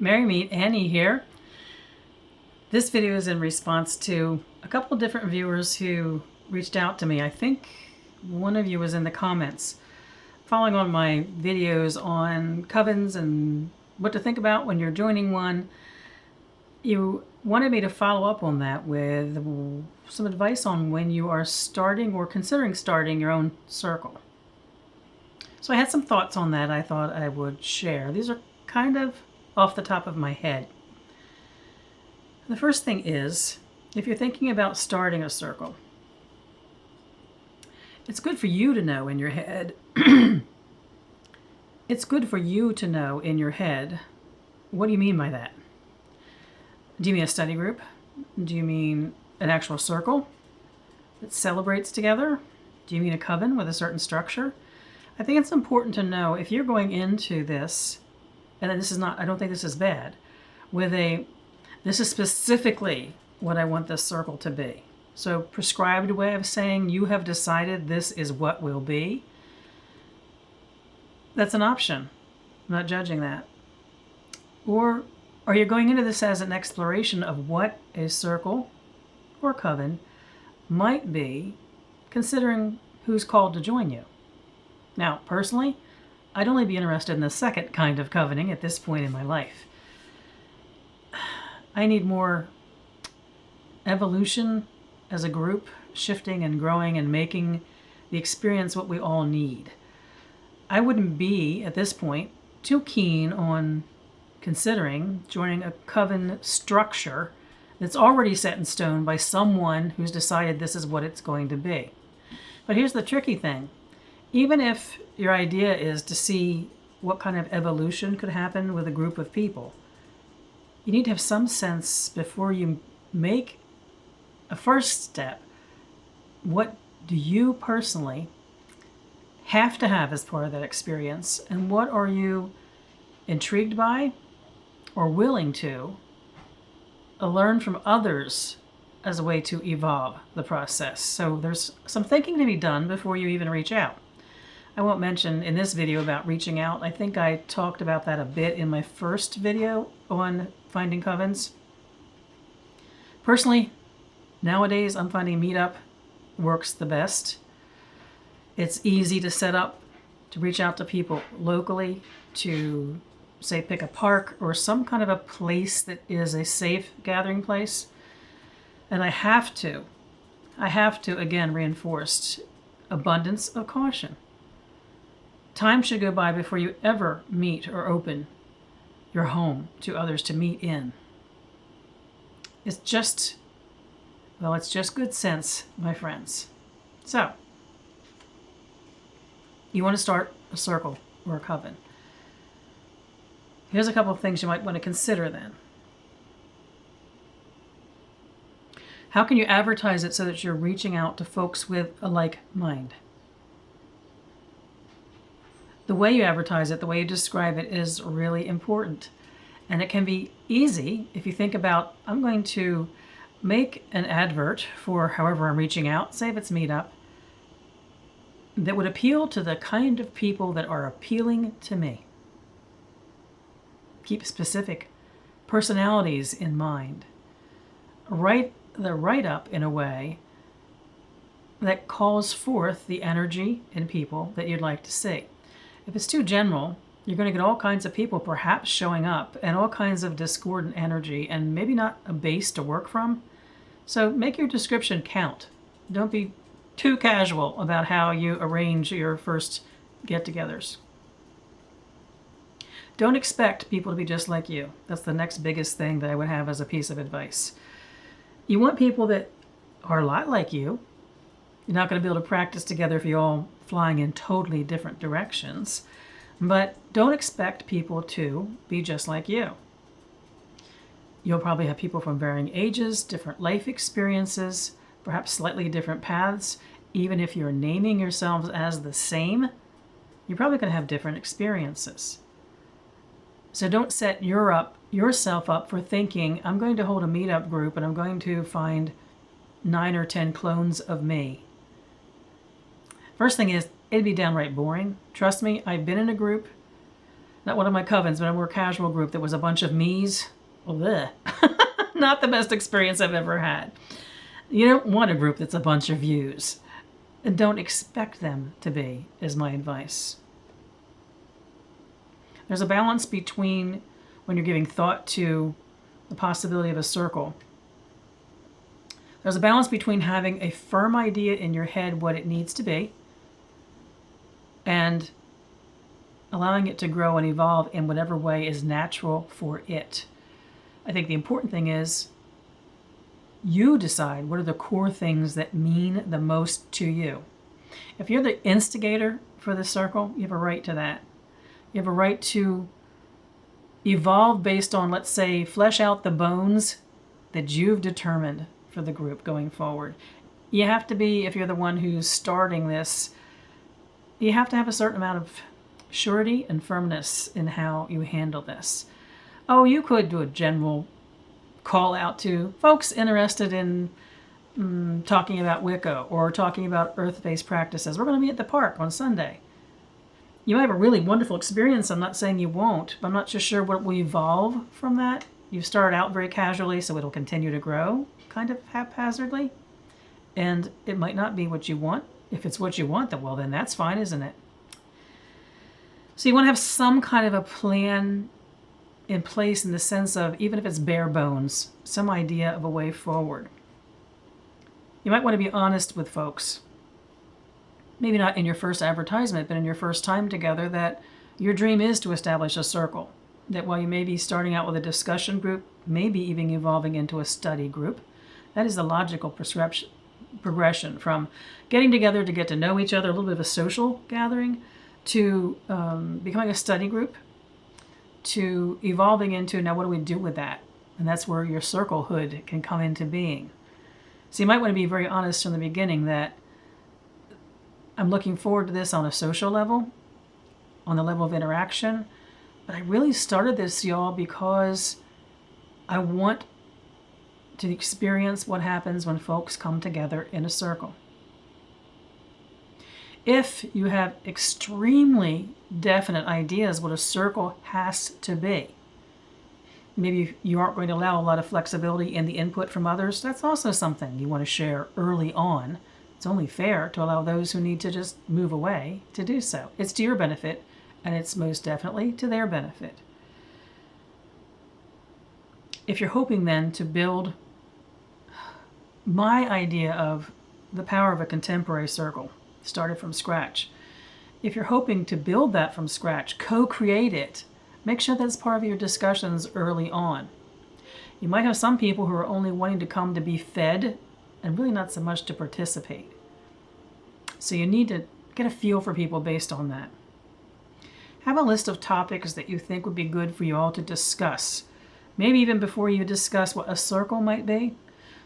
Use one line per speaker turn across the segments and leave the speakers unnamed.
Mary Meet Annie here. This video is in response to a couple of different viewers who reached out to me. I think one of you was in the comments following on my videos on covens and what to think about when you're joining one. You wanted me to follow up on that with some advice on when you are starting or considering starting your own circle. So I had some thoughts on that I thought I would share. These are kind of off the top of my head. The first thing is, if you're thinking about starting a circle, it's good for you to know in your head. It's good for you to know in your head. What do you mean by that? Do you mean a study group? Do you mean an actual circle that celebrates together? Do you mean a coven with a certain structure? I think it's important to know if you're going into this, and this is not, I don't think this is bad, with this is specifically what I want this circle to be. So prescribed way of saying you have decided this is what will be. That's an option. I'm not judging that. Or are you going into this as an exploration of what a circle or coven might be, considering who's called to join you? Now, personally, I'd only be interested in the second kind of covening at this point in my life. I need more evolution as a group, shifting and growing and making the experience what we all need. I wouldn't be, at this point, too keen on considering joining a coven structure that's already set in stone by someone who's decided this is what it's going to be. But here's the tricky thing. Even if your idea is to see what kind of evolution could happen with a group of people, you need to have some sense before you make a first step. What do you personally have to have as part of that experience? And what are you intrigued by or willing to learn from others as a way to evolve the process? So there's some thinking to be done before you even reach out. I won't mention in this video about reaching out. I think I talked about that a bit in my first video on finding covens. Personally, nowadays I'm finding Meetup works the best. It's easy to set up, to reach out to people locally, to say pick a park or some kind of a place that is a safe gathering place. And I have to again reinforce abundance of caution. Time should go by before you ever meet or open your home to others to meet in. It's just good sense, my friends. So, you want to start a circle or a coven. Here's a couple of things you might want to consider then. How can you advertise it so that you're reaching out to folks with a like mind? The way you advertise it, the way you describe it is really important. And it can be easy if you think about, I'm going to make an advert for however I'm reaching out, say if it's Meetup, that would appeal to the kind of people that are appealing to me. Keep specific personalities in mind. Write the write-up in a way that calls forth the energy in people that you'd like to see. If it's too general, you're going to get all kinds of people perhaps showing up and all kinds of discordant energy and maybe not a base to work from. So make your description count. Don't be too casual about how you arrange your first get-togethers. Don't expect people to be just like you. That's the next biggest thing that I would have as a piece of advice. You want people that are a lot like you. You're not going to be able to practice together if you're all flying in totally different directions. But don't expect people to be just like you. You'll probably have people from varying ages, different life experiences, perhaps slightly different paths. Even if you're naming yourselves as the same, you're probably going to have different experiences. So don't set yourself up for thinking, I'm going to hold a meetup group and I'm going to find 9 or 10 clones of me. First thing is, it'd be downright boring. Trust me, I've been in a group Not one of my covens, but a more casual group that was a bunch of me's. Blech. Not the best experience I've ever had. You don't want a group that's a bunch of yous. And don't expect them to be, is my advice. There's a balance between when you're giving thought to the possibility of a circle. There's a balance between having a firm idea in your head what it needs to be and allowing it to grow and evolve in whatever way is natural for it. I think the important thing is you decide what are the core things that mean the most to you. If you're the instigator for the circle, you have a right to that. You have a right to evolve based on, let's say, flesh out the bones that you've determined for the group going forward. You have to be, if you're the one who's starting this, you have to have a certain amount of surety and firmness in how you handle this. Oh, you could do a general call out to folks interested in talking about Wicca or talking about earth-based practices. We're going to be at the park on Sunday. You might have a really wonderful experience. I'm not saying you won't, but I'm not just sure what will evolve from that. You started out very casually, so it'll continue to grow kind of haphazardly. And it might not be what you want. If it's what you want, then that's fine, isn't it? So you want to have some kind of a plan in place in the sense of, even if it's bare bones, some idea of a way forward. You might want to be honest with folks. Maybe not in your first advertisement, but in your first time together, that your dream is to establish a circle. That while you may be starting out with a discussion group, maybe even evolving into a study group, that is the logical progression from getting together to get to know each other, a little bit of a social gathering, to becoming a study group, to evolving into, now what do we do with that? And that's where your circlehood can come into being. So you might want to be very honest from the beginning that I'm looking forward to this on a social level, on the level of interaction, but I really started this, y'all, because I want to experience what happens when folks come together in a circle. If you have extremely definite ideas what a circle has to be, maybe you aren't going to allow a lot of flexibility in the input from others, that's also something you want to share early on. It's only fair to allow those who need to just move away to do so. It's to your benefit, and it's most definitely to their benefit. If you're hoping then to build my idea of the power of a contemporary circle, started from scratch. If you're hoping to build that from scratch, co-create it, make sure that's part of your discussions early on. You might have some people who are only wanting to come to be fed and really not so much to participate. So you need to get a feel for people based on that. Have a list of topics that you think would be good for you all to discuss. Maybe even before you discuss what a circle might be.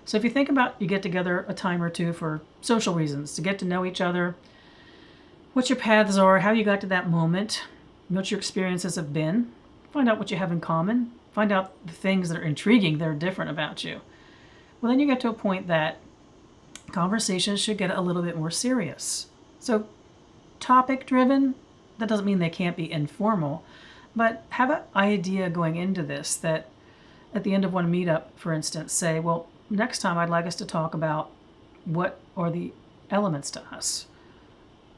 So if you think about, you get together a time or two for social reasons, to get to know each other, what your paths are, how you got to that moment, what your experiences have been, find out what you have in common, find out the things that are intriguing, that are different about you. Well, then you get to a point that conversations should get a little bit more serious. So topic driven, that doesn't mean they can't be informal, but have an idea going into this that at the end of one meetup, for instance, say, well, next time I'd like us to talk about what are the elements to us.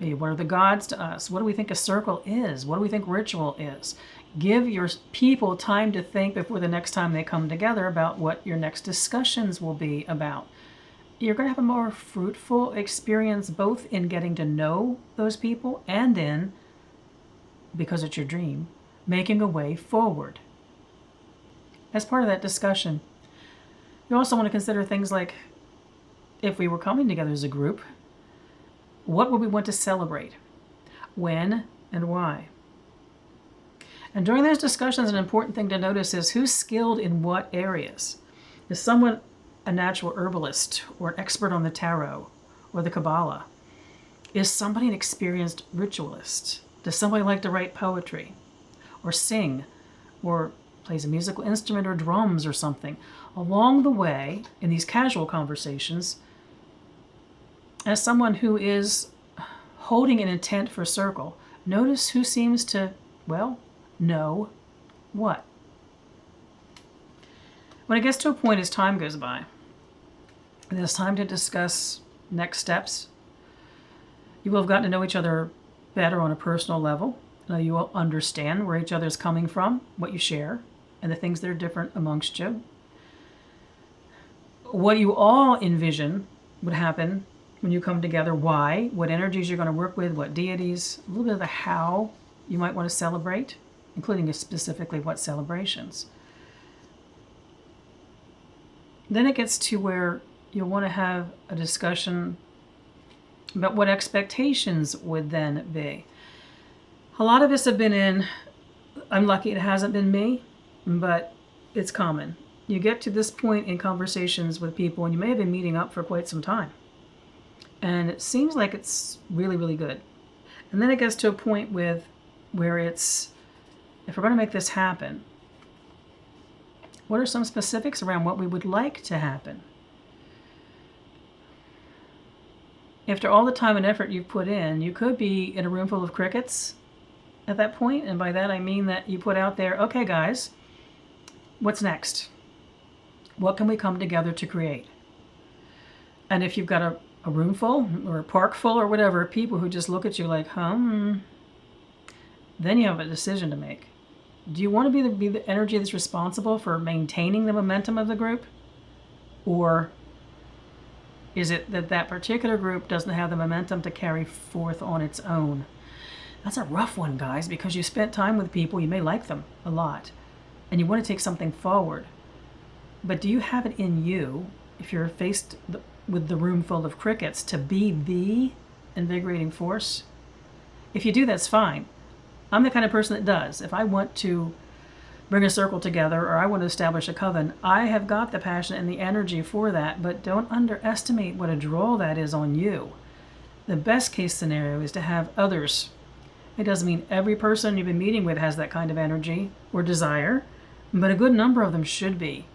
Maybe what are the gods to us? What do we think a circle is? What do we think ritual is? Give your people time to think before the next time they come together about what your next discussions will be about. You're going to have a more fruitful experience both in getting to know those people and in, because it's your dream, making a way forward. As part of that discussion, you also want to consider things like, if we were coming together as a group, what would we want to celebrate? When and why? And during those discussions, an important thing to notice is who's skilled in what areas. Is someone a natural herbalist or an expert on the tarot or the Kabbalah? Is somebody an experienced ritualist? Does somebody like to write poetry or sing or plays a musical instrument or drums or something? Along the way, in these casual conversations, as someone who is holding an intent for a circle, notice who seems to, well, know what. When it gets to a point as time goes by, and it's time to discuss next steps, you will have gotten to know each other better on a personal level. You will understand where each other is coming from, what you share, and the things that are different amongst you. What you all envision would happen when you come together, why, what energies you're going to work with, what deities, a little bit of the how you might want to celebrate, including specifically what celebrations. Then it gets to where you'll want to have a discussion about what expectations would then be. A lot of us have been in, I'm lucky it hasn't been me, but it's common. You get to this point in conversations with people, and you may have been meeting up for quite some time. And it seems like it's really, really good. And then it gets to a point where it's, if we're going to make this happen, what are some specifics around what we would like to happen? After all the time and effort you've put in, you could be in a room full of crickets at that point. And by that I mean that you put out there, okay guys, what's next? What can we come together to create? And if you've got a room full or a park full or whatever, people who just look at you like, then you have a decision to make. Do you want to be the energy that's responsible for maintaining the momentum of the group? Or is it that that particular group doesn't have the momentum to carry forth on its own? That's a rough one, guys, because you spent time with people, you may like them a lot, and you want to take something forward. But do you have it in you, if you're faced with the room full of crickets, to be the invigorating force? If you do, that's fine. I'm the kind of person that does. If I want to bring a circle together or I want to establish a coven, I have got the passion and the energy for that, but don't underestimate what a draw that is on you. The best case scenario is to have others. It doesn't mean every person you've been meeting with has that kind of energy or desire, but a good number of them should be.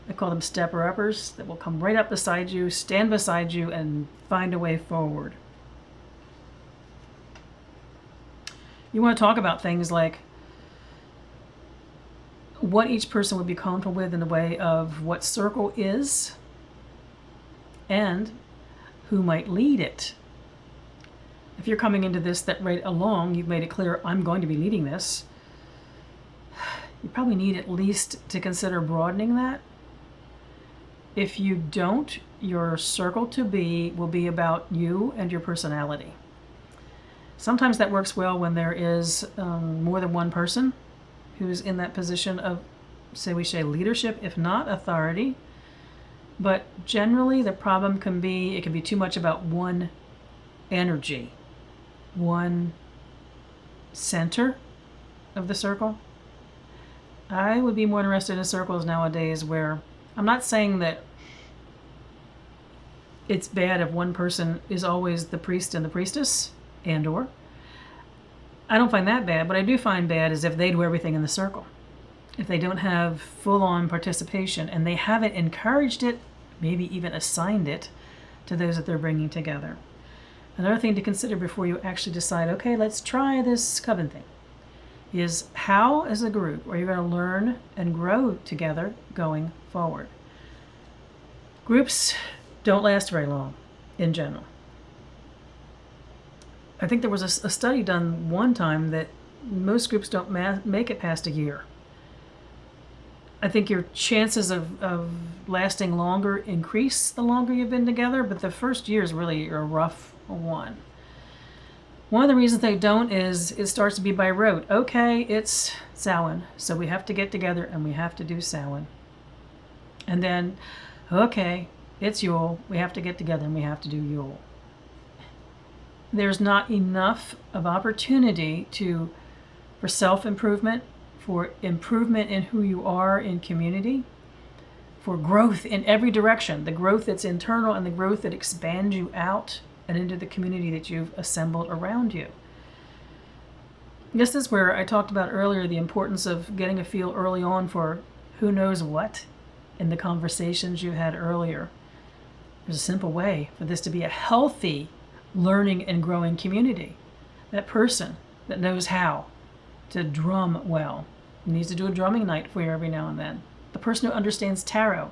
I call them stepper-uppers that will come right up beside you, stand beside you, and find a way forward. You want to talk about things like what each person would be comfortable with in the way of what circle is and who might lead it. If you're coming into this that right along, you've made it clear, I'm going to be leading this, you probably need at least to consider broadening that. If you don't, your circle to be will be about you and your personality. Sometimes that works well when there is more than one person who's in that position of, say leadership, if not authority. But generally the problem can be, it can be too much about one energy, one center of the circle. I would be more interested in circles nowadays where, I'm not saying that it's bad if one person is always the priest and the priestess, and/or. I don't find that bad. What I do find bad is if they do everything in the circle. If they don't have full-on participation and they haven't encouraged it, maybe even assigned it to those that they're bringing together. Another thing to consider before you actually decide, okay, let's try this coven thing, is how as a group are you going to learn and grow together going forward. Groups don't last very long in general. I think there was a study done one time that most groups don't make it past a year. I think your chances of lasting longer increase the longer you've been together, but the first year is really a rough one. One of the reasons they don't is it starts to be by rote. Okay, it's Samhain, so we have to get together and we have to do Samhain. And then, okay, it's Yule, we have to get together and we have to do Yule. There's not enough of opportunity for self-improvement, for improvement in who you are in community, for growth in every direction, the growth that's internal and the growth that expands you out and into the community that you've assembled around you. This is where I talked about earlier the importance of getting a feel early on for who knows what in the conversations you had earlier. There's a simple way for this to be a healthy learning and growing community. That person that knows how to drum well needs to do a drumming night for you every now and then. The person who understands tarot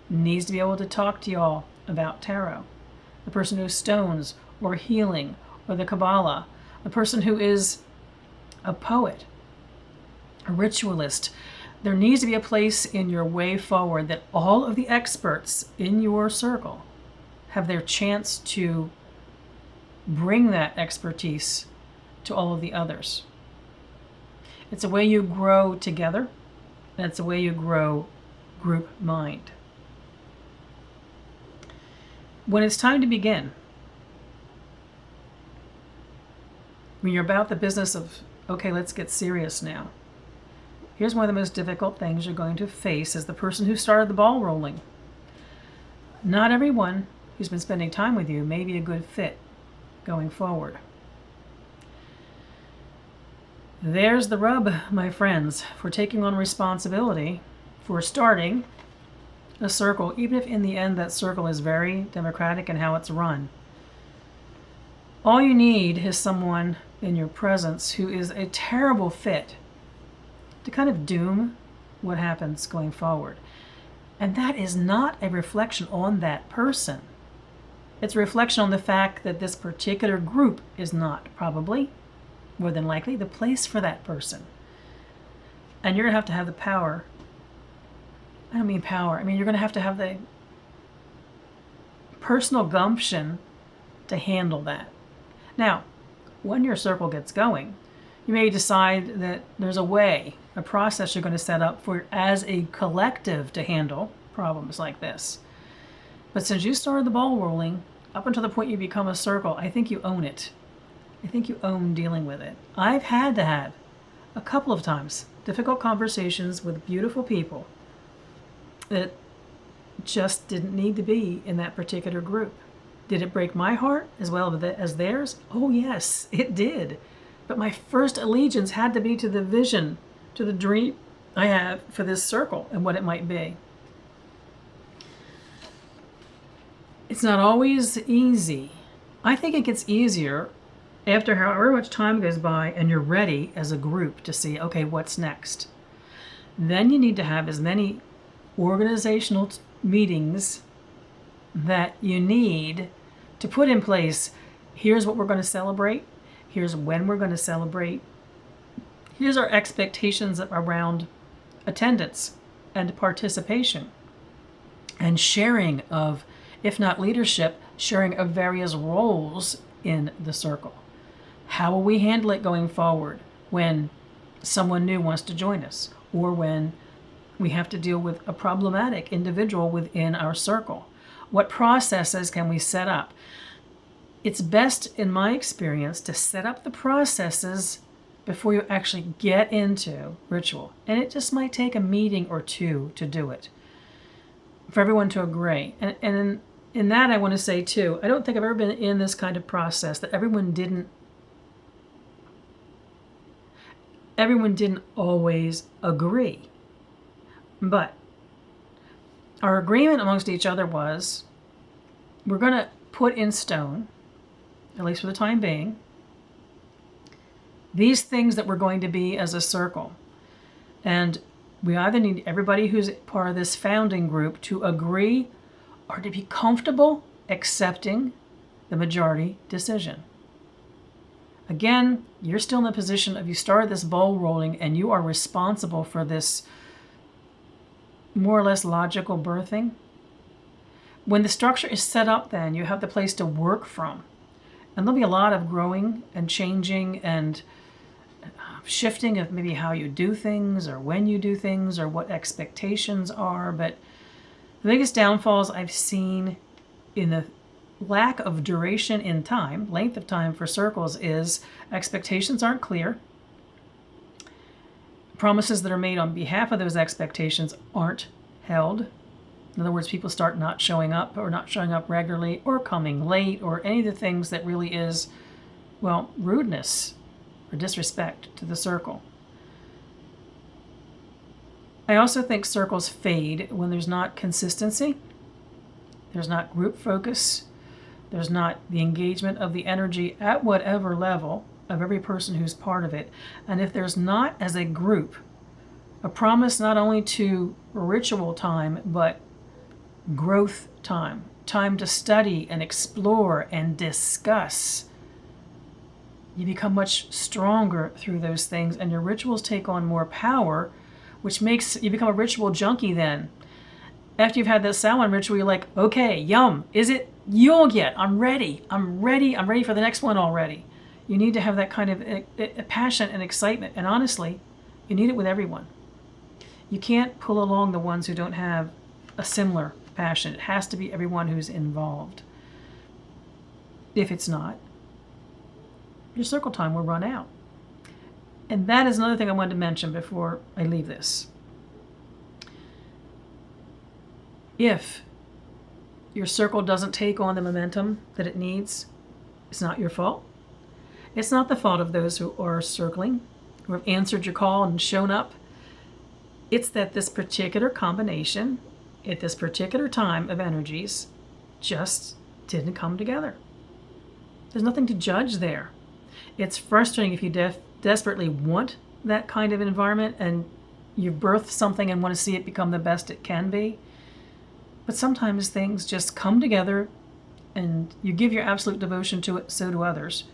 needs to be able to talk to y'all about tarot. The person who stones or healing or the Kabbalah. The person who is a poet, a ritualist. There needs to be a place in your way forward that all of the experts in your circle have their chance to bring that expertise to all of the others. It's a way you grow together, and it's a way you grow group mind. When it's time to begin, when you're about the business of, okay, let's get serious now. Here's one of the most difficult things you're going to face as the person who started the ball rolling. Not everyone who's been spending time with you may be a good fit going forward. There's the rub, my friends, for taking on responsibility for starting a circle, even if in the end that circle is very democratic in how it's run. All you need is someone in your presence who is a terrible fit to kind of doom what happens going forward. And that is not a reflection on that person. It's a reflection on the fact that this particular group is not probably, more than likely, the place for that person. And you're going to have the power. I don't mean power. I mean, you're going to have the personal gumption to handle that. Now, when your circle gets going, you may decide that there's a process you're going to set up for as a collective to handle problems like this. But since you started the ball rolling, up until the point you become a circle, I think you own it. I think you own dealing with it. I've had to have a couple of times difficult conversations with beautiful people that just didn't need to be in that particular group. Did it break my heart as well as theirs? Oh yes, it did. But my first allegiance had to be to the vision, to the dream I have for this circle and what it might be. It's not always easy. I think it gets easier after however much time goes by and you're ready as a group to see, okay, what's next? Then you need to have as many organizational meetings that you need to put in place. Here's what we're going to celebrate. Here's when we're going to celebrate. Here's our expectations around attendance and participation and sharing of, if not leadership, sharing of various roles in the circle. How will we handle it going forward when someone new wants to join us, or when we have to deal with a problematic individual within our circle? What processes can we set up? It's best, in my experience, to set up the processes before you actually get into ritual. And it just might take a meeting or two to do it, for everyone to agree. And in that, I want to say, too, I don't think I've ever been in this kind of process that everyone didn't always agree. But our agreement amongst each other was, we're going to put in stone, at least for the time being, these things that we're going to be as a circle. And we either need everybody who's part of this founding group to agree or to be comfortable accepting the majority decision. Again, you're still in the position of, you started this ball rolling and you are responsible for this more or less logical birthing. When the structure is set up, then you have the place to work from. And there'll be a lot of growing and changing and shifting of maybe how you do things or when you do things or what expectations are. But the biggest downfalls I've seen in the lack of duration in time, length of time for circles, is expectations aren't clear. Promises that are made on behalf of those expectations aren't held. In other words, people start not showing up or not showing up regularly or coming late or any of the things that really is, well, rudeness or disrespect to the circle. I also think circles fade when there's not consistency, there's not group focus, there's not the engagement of the energy at whatever level of every person who's part of it. And if there's not, as a group, a promise not only to ritual time, but growth time, time to study and explore and discuss, you become much stronger through those things, and your rituals take on more power, which makes you become a ritual junkie then. After you've had that Samhain ritual, you're like, okay, yum, is it Yule yet? I'm ready for the next one already. You need to have that kind of a passion and excitement, and honestly, you need it with everyone. You can't pull along the ones who don't have a similar passion. It has to be everyone who's involved. If it's not, your circle time will run out. And that is another thing I wanted to mention before I leave this. If your circle doesn't take on the momentum that it needs, it's not your fault. It's not the fault of those who are circling, who have answered your call and shown up. It's that this particular combination at this particular time of energies just didn't come together. There's nothing to judge there. It's frustrating if you desperately want that kind of environment and you birth something and want to see it become the best it can be. But sometimes things just come together and you give your absolute devotion to it, so do others.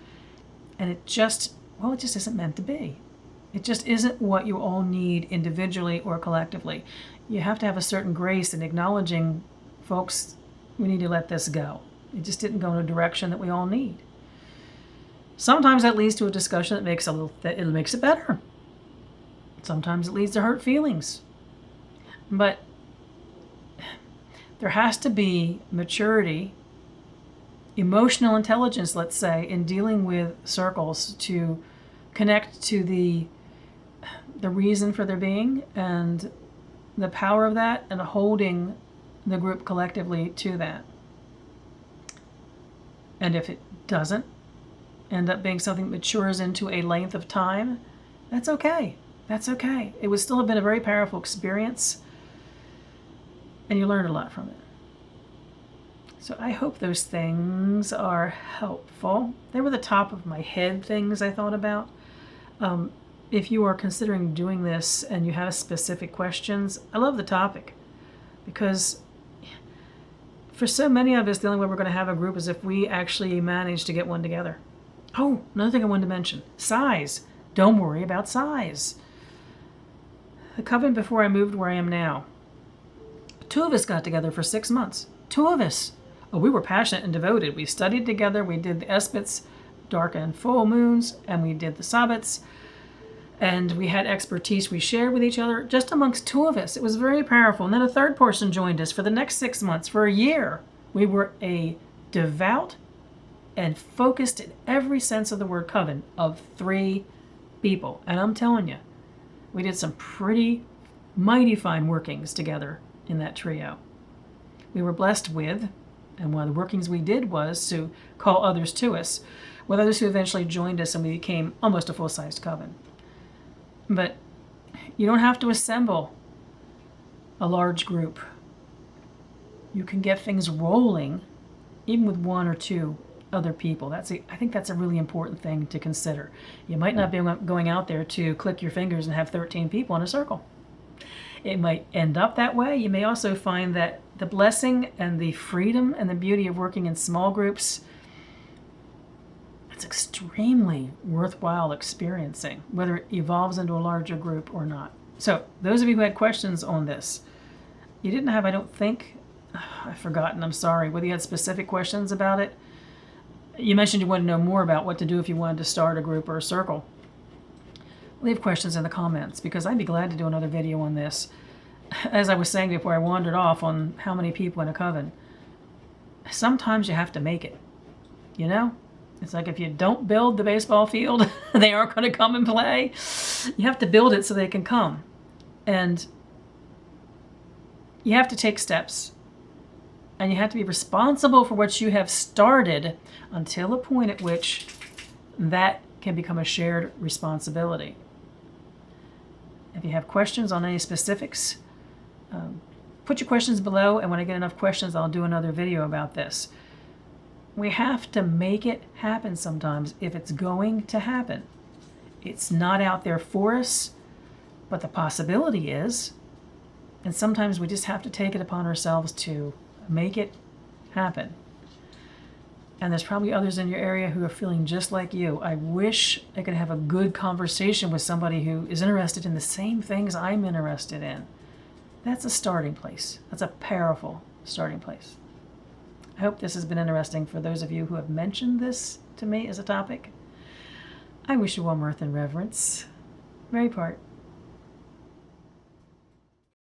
And it just isn't meant to be. It just isn't what you all need individually or collectively. You have to have a certain grace in acknowledging, folks, we need to let this go. It just didn't go in a direction that we all need. Sometimes that leads to a discussion that makes it better. Sometimes it leads to hurt feelings. But there has to be maturity, emotional intelligence, let's say, in dealing with circles to connect to the reason for their being and the power of that, and holding the group collectively to that. And if it doesn't end up being something that matures into a length of time, that's okay. That's okay. It would still have been a very powerful experience, and you learned a lot from it. So I hope those things are helpful. They were the top of my head things I thought about. If you are considering doing this and you have specific questions, I love the topic, because for so many of us, the only way we're going to have a group is if we actually manage to get one together. Oh, another thing I wanted to mention, size. Don't worry about size. The Coven before I moved where I am now, 2 of us got together for 6 months. 2 of us. Oh, we were passionate and devoted. We studied together. We did the Espits, dark and full moons, and we did the Sabbats. And we had expertise we shared with each other just amongst 2 of us. It was very powerful. And then a 3rd person joined us for the next 6 months, for a year. We were a devout and focused in every sense of the word coven of 3 people. And I'm telling you, we did some pretty mighty fine workings together in that trio. We were blessed with, and one of the workings we did was to call others to us, with others who eventually joined us, and we became almost a full-sized coven. But you don't have to assemble a large group. You can get things rolling even with 1 or 2 other people. I think that's a really important thing to consider. You might not be going out there to click your fingers and have 13 people in a circle. It might end up that way. You may also find that the blessing and the freedom and the beauty of working in small groups, it's extremely worthwhile experiencing, whether it evolves into a larger group or not. So those of you who had questions on this, you didn't have, I don't think, I've forgotten, I'm sorry, whether you had specific questions about it. You mentioned you wanted to know more about what to do if you wanted to start a group or a circle. Leave questions in the comments, because I'd be glad to do another video on this. As I was saying before I wandered off on how many people in a coven, sometimes you have to make it, you know? It's like if you don't build the baseball field, they aren't going to come and play. You have to build it so they can come. And you have to take steps. And you have to be responsible for what you have started until a point at which that can become a shared responsibility. If you have questions on any specifics, put your questions below, and when I get enough questions, I'll do another video about this. We have to make it happen sometimes if it's going to happen. It's not out there for us, but the possibility is. And sometimes we just have to take it upon ourselves to make it happen. And there's probably others in your area who are feeling just like you. I wish I could have a good conversation with somebody who is interested in the same things I'm interested in. That's a starting place. That's a powerful starting place. I hope this has been interesting for those of you who have mentioned this to me as a topic. I wish you all mirth and reverence. Mary Part.